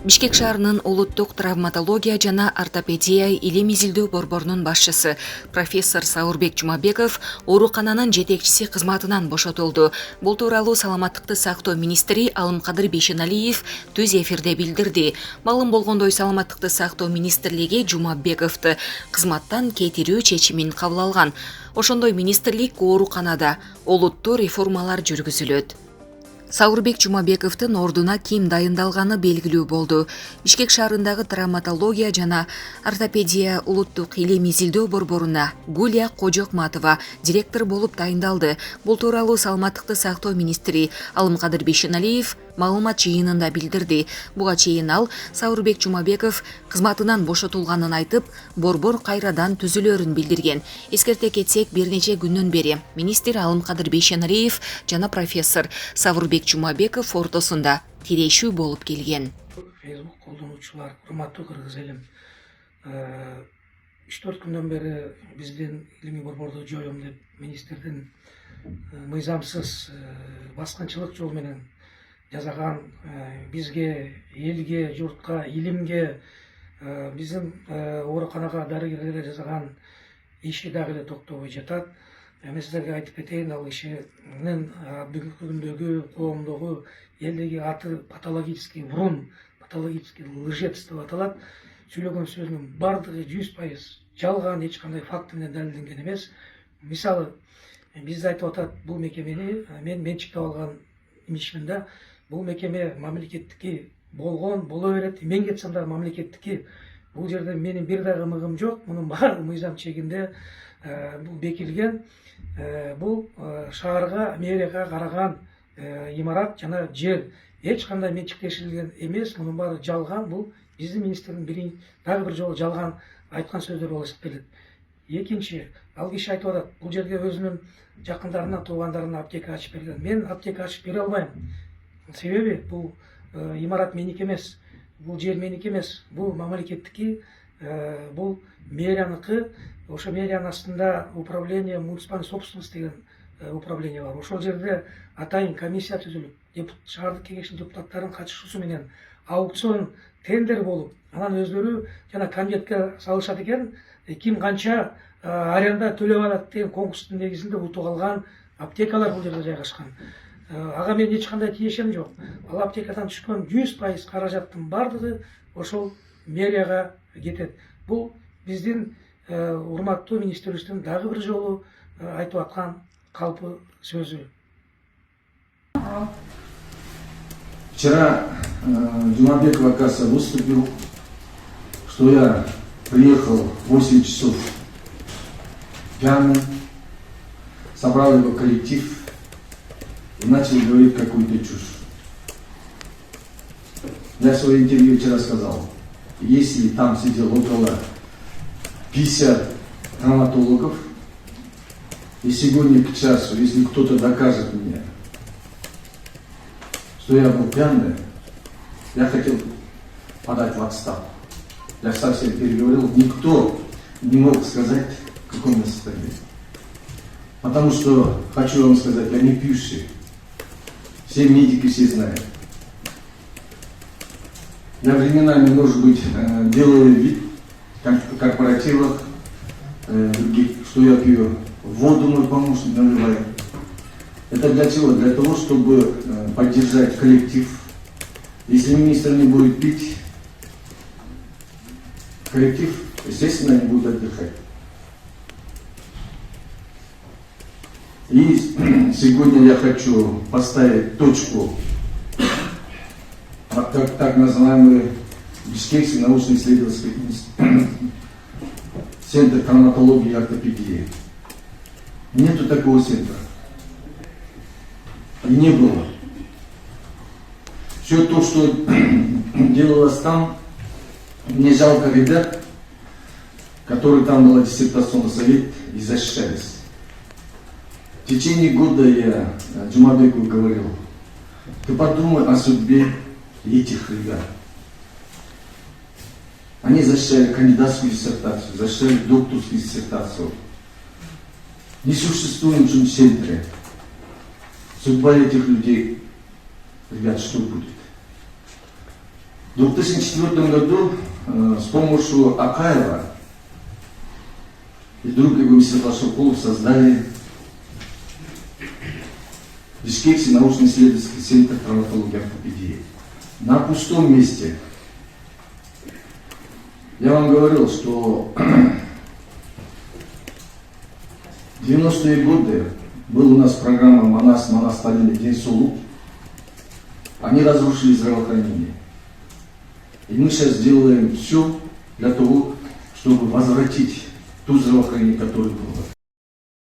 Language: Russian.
Бишкек шаарынын улуттук травматология жана ортопедия илим изилдөө борборунун башчысы профессор Саурбек Жумабеков оорукананын жетекчиси кызматынан бошотулду. Бул тууралуу саламаттыкты сактоо министри Алымкадыр Бейшеналиев түз эфирде билдирди. Малым болгондой саламаттыкты сактоо министрлиги Жумабековду кызматтан кетирүү чечимин кабыл алган. Ошондой министрлик ооруканада олуттуу реформалар жүргүзүлөт. Саурбек Жумабековдун ордуна ким дайындалганы белгилүү болду. Бишкек шаарындагы травматология жана ортопедия улуттук илим изилдөө борборуна Гулия Кожокматова директор болуп дайындалды. Бул тууралуу саламаттыкты сактоо министри Алымкадыр Бейшеналиев маалымат жыйынында билдирди. Буга чейин ал Саурбек Жумабеков кызматынан бошотулганын айтып, борбор кайрадан түзүлөрүн билдирген. Эскерте кетсек, бир нече күндөн бери министр Алымкадыр Бейшеналиев жана профессор Саурбек Жумабеков ортосунда тирешүү болуп келген. Facebook колдонуучулар, урматтуу кыргыз элим, 3-4 күндөн бери биздин илимий борборду жоюм деп министрдин мыйзамсыз баскынчылык жол менен жасаган бизге, элге, журтка, илимге, биздин ооруканага дарыгерлерге жасаган иши дагы эле токтобой жатат. Мен сиздерге айтып кетейин, ал ишинин бүгүнкү күндөгү коомдогу элдеги аты патологический врун, патологический лжец деп аталат. Сүйлөгөн сөзүнүн бардыгы 100% жалган, эч кандай факт менен далилденген эмес. Мисалы, бизде айтып атат, бул мекемени мен менчиктеп алган имишмин да. Бул мекеме мамлекеттики болгон, боло берет, мен кетсем да мамлекеттики. Бул жерде менин бир дагы мыгым жок, мунун баары мыйзам чегинде бул бекилген. Бул шаарга, мэрияга караган имарат жана жер эч кандай менчиктешилген эмес, мунун баары жалган. Бул биздин министрдин дагы бир жолу жалган айткан сөздөр болуп эсептелет. Экинчи, ал киши айтып атат, бул жерге өзүнүн жакындарына, туугандарына аптека ачып берген. Мен аптека ачып бере албайм. Себеби бул имарат меники эмес, бул жер меники эмес, бул мамлекеттики, бул мэрияныкы. Ошо мэриянын астында управление муниципальной собственности деген управление бар. Ошол жерде атайын комиссия түзүлүп, шаардык кеңештин депутаттарынын катышуусу менен аукцион, тендер болуп, анан өздөрү жана конвертке салышат экен, ким канча аренда төлөп алат деген конкурстун негизинде утуп алган аптекалар бул жерде жайгашкан. Ага мен эч кандай тиешем жок. Ал аптекадан түшкөн 100% каражаттын бардыгы ошол мэрияга кетет. Бул биздин урматтуу министрибиздин дагы бир жолу айтып аткан калпы сөзү. Вчера Жумабеков, оказывается, выступил, что я приехал в 8 часов пьяный, собрал его коллектив и начал говорить какую-то чушь. Я в своем интервью вчера сказал, если там сидел около 50 травматологов, и сегодня к часу, если кто-то докажет мне, что я был пьяный, я хотел подать в отставку. Я совсем переговорил, никто не мог сказать, в каком я состоянии. Потому что, хочу вам сказать, я не пьющий. Все медики все знают. Я временами, может быть, делаю вид, как в корпоративах, что я пью. Воду мой помощник наливает. Это для чего? Для того, чтобы поддержать коллектив. Если министр не будет пить, коллектив, естественно, не будет отдыхать. И сегодня я хочу поставить точку, так называемый Бишкекский научно-исследовательский центр травматологии и ортопедии. Нету такого центра. И не было. Все то, что делалось там, мне жалко ребят, которые там был диссертационный совет и защищались. В течение года я Жумабеку говорил, ты подумай о судьбе этих ребят. Они защищали кандидатскую диссертацию, защищали докторскую диссертацию. Несуществующем центре. Судьба этих людей, ребят, что будет? В 2004 году с помощью Акаева и друг его Светлашуков создали Бишкекский научно-исследовательский центр травматологии и ортопедии. На пустом месте. Я вам говорил, что в 90-е годы была у нас программа «Манас Палин День Сулу». Они разрушили здравоохранение. И мы сейчас делаем все для того, чтобы возвратить ту здравоохранение, которое было.